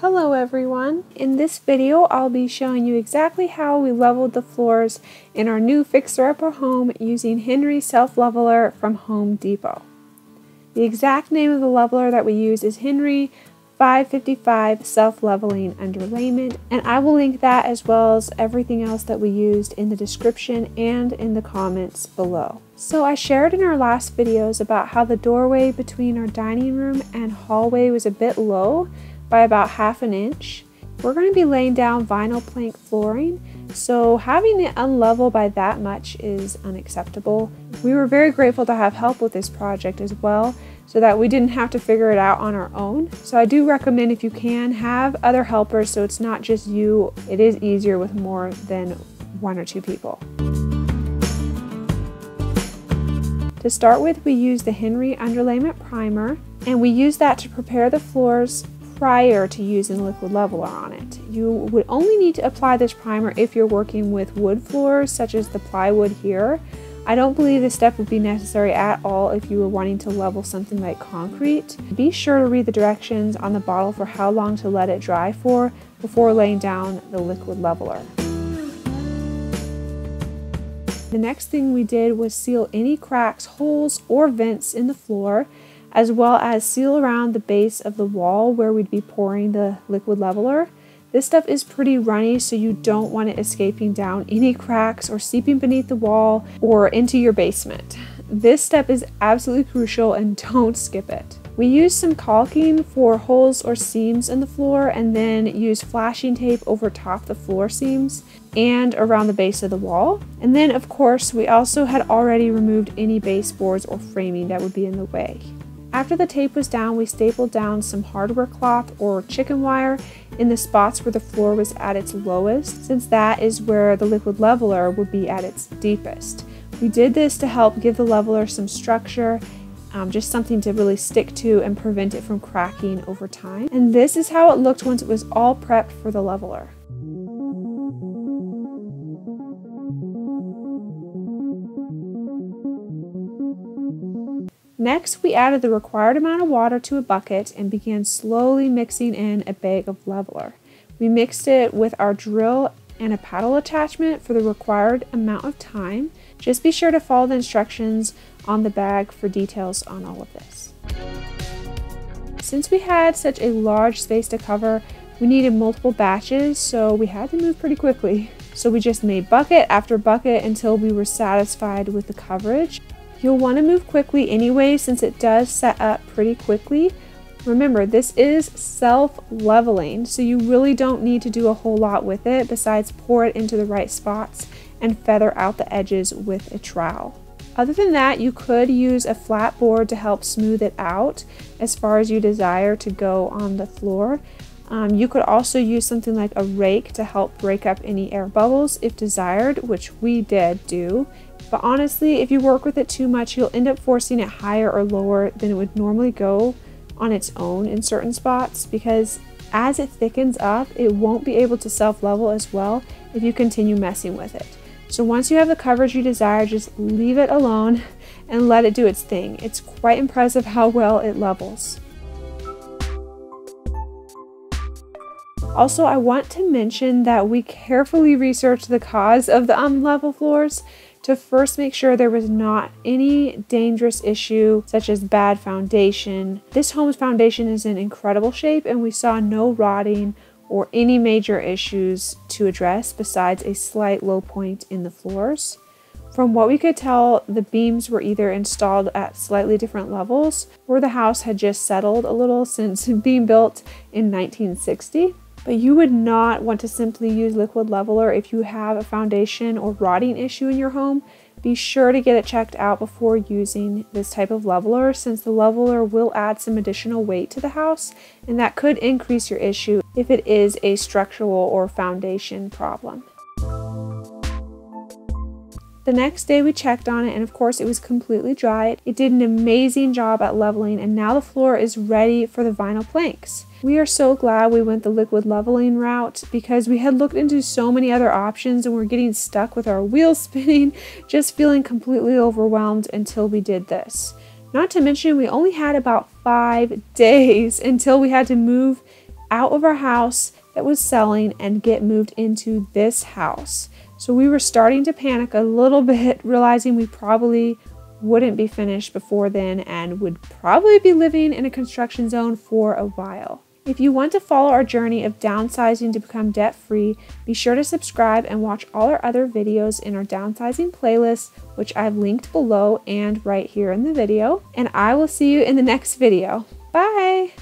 Hello everyone! In this video I'll be showing you exactly how we leveled the floors in our new fixer-upper home using Henry Self-Leveler from Home Depot. The exact name of the leveler that we use is Henry 555 Self-Leveling Underlayment, and I will link that as well as everything else that we used in the description and in the comments below. So I shared in our last videos about how the doorway between our dining room and hallway was a bit low by about ½ inch. We're going to be laying down vinyl plank flooring, so having it unlevel by that much is unacceptable. We were very grateful to have help with this project as well, so that we didn't have to figure it out on our own. So I do recommend, if you can, have other helpers so it's not just you. It is easier with more than 1 or 2 people. To start with, we use the Henry Underlayment Primer, and we use that to prepare the floors prior to using liquid leveler on it. You would only need to apply this primer if you're working with wood floors, such as the plywood here. I don't believe this step would be necessary at all if you were wanting to level something like concrete. Be sure to read the directions on the bottle for how long to let it dry for before laying down the liquid leveler. The next thing we did was seal any cracks, holes, or vents in the floor, as well as seal around the base of the wall where we'd be pouring the liquid leveler. This stuff is pretty runny, so you don't want it escaping down any cracks or seeping beneath the wall or into your basement. This step is absolutely crucial and don't skip it. We used some caulking for holes or seams in the floor and then used flashing tape over top the floor seams and around the base of the wall. And then of course we also had already removed any baseboards or framing that would be in the way. After the tape was down, we stapled down some hardware cloth or chicken wire in the spots where the floor was at its lowest, since that is where the liquid leveler would be at its deepest. We did this to help give the leveler some structure, just something to really stick to and prevent it from cracking over time. And this is how it looked once it was all prepped for the leveler. Next, we added the required amount of water to a bucket and began slowly mixing in a bag of leveler. We mixed it with our drill and a paddle attachment for the required amount of time. Just be sure to follow the instructions on the bag for details on all of this. Since we had such a large space to cover, we needed multiple batches, so we had to move pretty quickly. So we just made bucket after bucket until we were satisfied with the coverage. You'll want to move quickly anyway, since it does set up pretty quickly. Remember, this is self-leveling, so you really don't need to do a whole lot with it besides pour it into the right spots and feather out the edges with a trowel. Other than that, you could use a flat board to help smooth it out as far as you desire to go on the floor. You could also use something like a rake to help break up any air bubbles if desired, which we did do. But honestly, if you work with it too much, you'll end up forcing it higher or lower than it would normally go on its own in certain spots, because as it thickens up, it won't be able to self-level as well if you continue messing with it. So once you have the coverage you desire, just leave it alone and let it do its thing. It's quite impressive how well it levels. Also, I want to mention that we carefully researched the cause of the unlevel floors to first make sure there was not any dangerous issue such as bad foundation. This home's foundation is in incredible shape and we saw no rotting or any major issues to address besides a slight low point in the floors. From what we could tell, the beams were either installed at slightly different levels or the house had just settled a little since being built in 1960. But you would not want to simply use liquid leveler if you have a foundation or rotting issue in your home. Be sure to get it checked out before using this type of leveler, since the leveler will add some additional weight to the house, and that could increase your issue if it is a structural or foundation problem. The next day we checked on it, and of course it was completely dry. It did an amazing job at leveling, and now the floor is ready for the vinyl planks. We are so glad we went the liquid leveling route, because we had looked into so many other options and we're getting stuck with our wheels spinning, just feeling completely overwhelmed until we did this. Not to mention we only had about 5 days until we had to move out of our house that was selling and get moved into this house. So we were starting to panic a little bit, realizing we probably wouldn't be finished before then and would probably be living in a construction zone for a while. If you want to follow our journey of downsizing to become debt-free, be sure to subscribe and watch all our other videos in our downsizing playlist, which I've linked below and right here in the video. And I will see you in the next video. Bye!